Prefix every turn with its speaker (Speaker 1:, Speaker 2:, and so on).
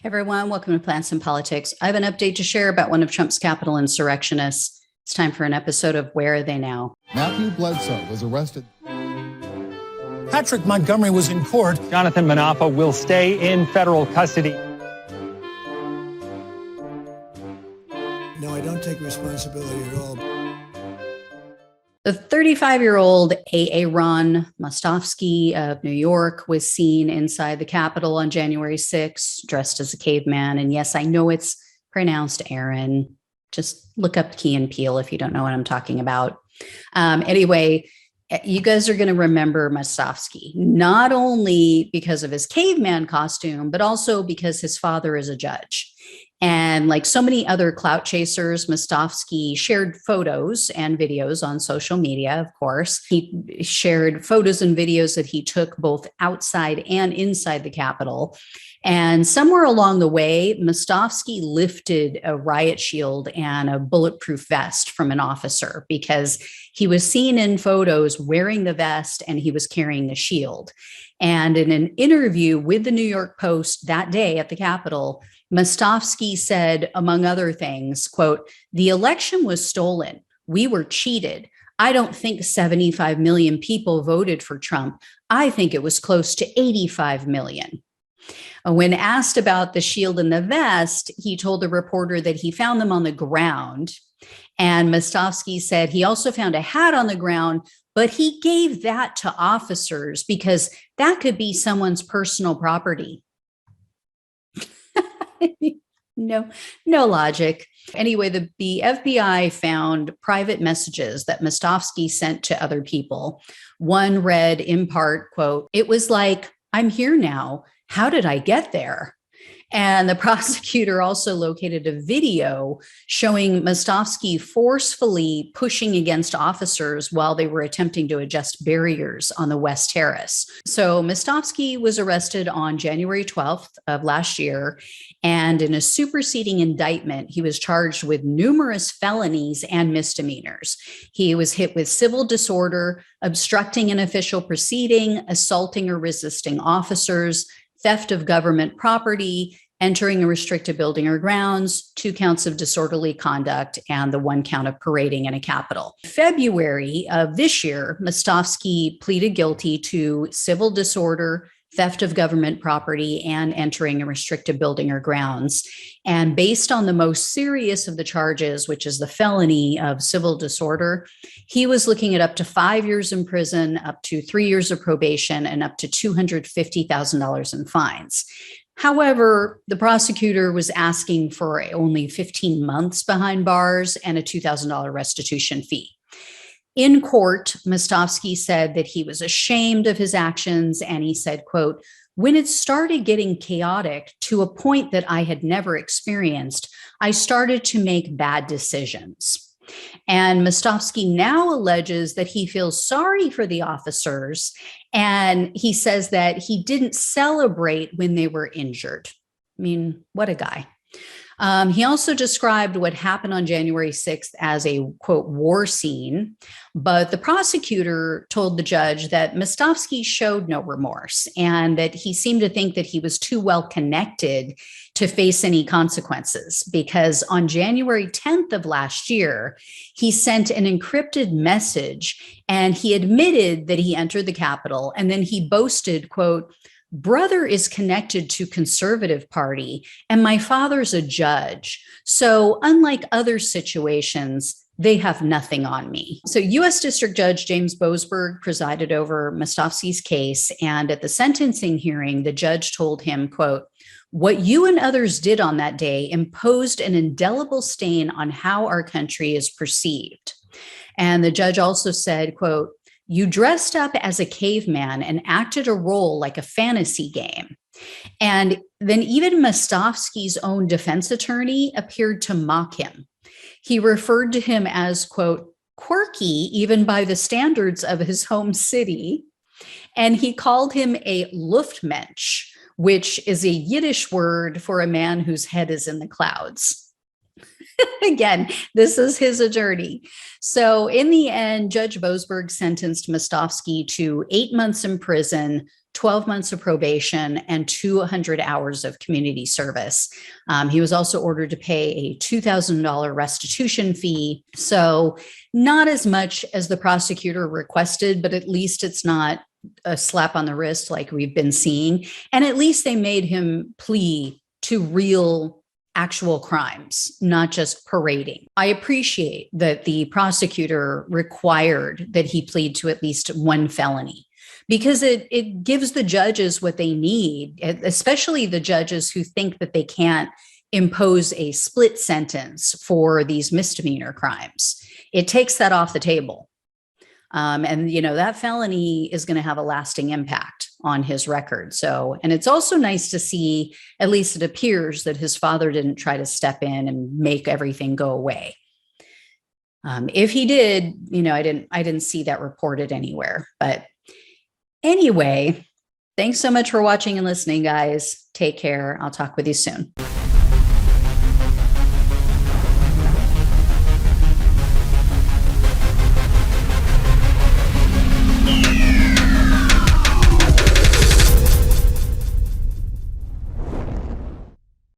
Speaker 1: Everyone, welcome to Plants and Politics. I have an update to share about one of Trump's Capitol insurrectionists. It's time for an episode of Where Are They Now?
Speaker 2: Matthew Bledsoe was arrested.
Speaker 3: Patrick Montgomery was in court.
Speaker 4: Jonathan Manapa will stay in federal custody.
Speaker 3: No, I don't take responsibility at all.
Speaker 1: The 35-year-old Aaron Mostofsky of New York was seen inside the Capitol on January 6th, dressed as a caveman. And yes, I know it's pronounced Aaron. Just look up Key and Peele if you don't know what I'm talking about. Anyway, you guys are going to remember Mostofsky, not only because of his caveman costume, but also because his father is a judge. And like so many other clout chasers, Mostofsky shared photos and videos on social media, of course. He shared photos and videos that he took both outside and inside the Capitol. And somewhere along the way, Mostofsky lifted a riot shield and a bulletproof vest from an officer because he was seen in photos wearing the vest and he was carrying the shield. And in an interview with the New York Post that day at the Capitol, Mostofsky said, among other things, quote, "The election was stolen. We were cheated. I don't think 75 million people voted for Trump. I think it was close to 85 million. When asked about the shield and the vest, he told the reporter that he found them on the ground. And Mostofsky said he also found a hat on the ground, but he gave that to officers because that could be someone's personal property. No logic. Anyway, the FBI found private messages that Mostofsky sent to other people. One read in part, quote, "It was like, I'm here now. How did I get there?" And the prosecutor also located a video showing Mostofsky forcefully pushing against officers while they were attempting to adjust barriers on the West Terrace. So Mostofsky was arrested on January 12th of last year. And in a superseding indictment, he was charged with numerous felonies and misdemeanors. He was hit with civil disorder, obstructing an official proceeding, assaulting or resisting officers, theft of government property, entering a restricted building or grounds, 2 counts of disorderly conduct, and the 1 count of parading in a Capitol. February of this year, Mostofsky pleaded guilty to civil disorder, theft of government property, and entering a restricted building or grounds. And based on the most serious of the charges, which is the felony of civil disorder, he was looking at up to 5 years in prison, up to 3 years of probation, and up to $250,000 in fines. However, the prosecutor was asking for only 15 months behind bars and a $2,000 restitution fee. In court, Mostofsky said that he was ashamed of his actions, and he said, quote, "When it started getting chaotic to a point that I had never experienced, I started to make bad decisions." And Mostofsky now alleges that he feels sorry for the officers, and he says that he didn't celebrate when they were injured. I mean, what a guy. He also described what happened on January 6th as a, quote, war scene, but the prosecutor told the judge that Mostofsky showed no remorse and that he seemed to think that he was too well connected to face any consequences because on January 10th of last year, he sent an encrypted message and he admitted that he entered the Capitol, and then he boasted, quote, "Brother is connected to conservative party and my father's a judge. So unlike other situations, they have nothing on me." So U.S. District Judge James Boasberg presided over Mostofsky's case. And at the sentencing hearing, the judge told him, quote, "What you and others did on that day imposed an indelible stain on how our country is perceived." And the judge also said, quote, "You dressed up as a caveman and acted a role like a fantasy game." And then even Mostofsky's own defense attorney appeared to mock him. He referred to him as, quote, "quirky even by the standards of his home city." And he called him a Luftmensch, which is a Yiddish word for a man whose head is in the clouds. Again, this is his attorney. So in the end, Judge Boasberg sentenced Mostofsky to 8 months in prison, 12 months of probation, and 200 hours of community service. He was also ordered to pay a $2,000 restitution fee. So not as much as the prosecutor requested, but at least it's not a slap on the wrist like we've been seeing. And at least they made him plea to real actual crimes, not just parading. I appreciate that the prosecutor required that he plead to at least one felony, because it gives the judges what they need, especially the judges who think that they can't impose a split sentence for these misdemeanor crimes. It takes that off the table. And, that felony is going to have a lasting impact on his record. So, and it's also nice to see, at least it appears, that his father didn't try to step in and make everything go away. If he did, I didn't see that reported anywhere. But anyway, thanks so much for watching and listening, guys. Take care. I'll talk with you soon.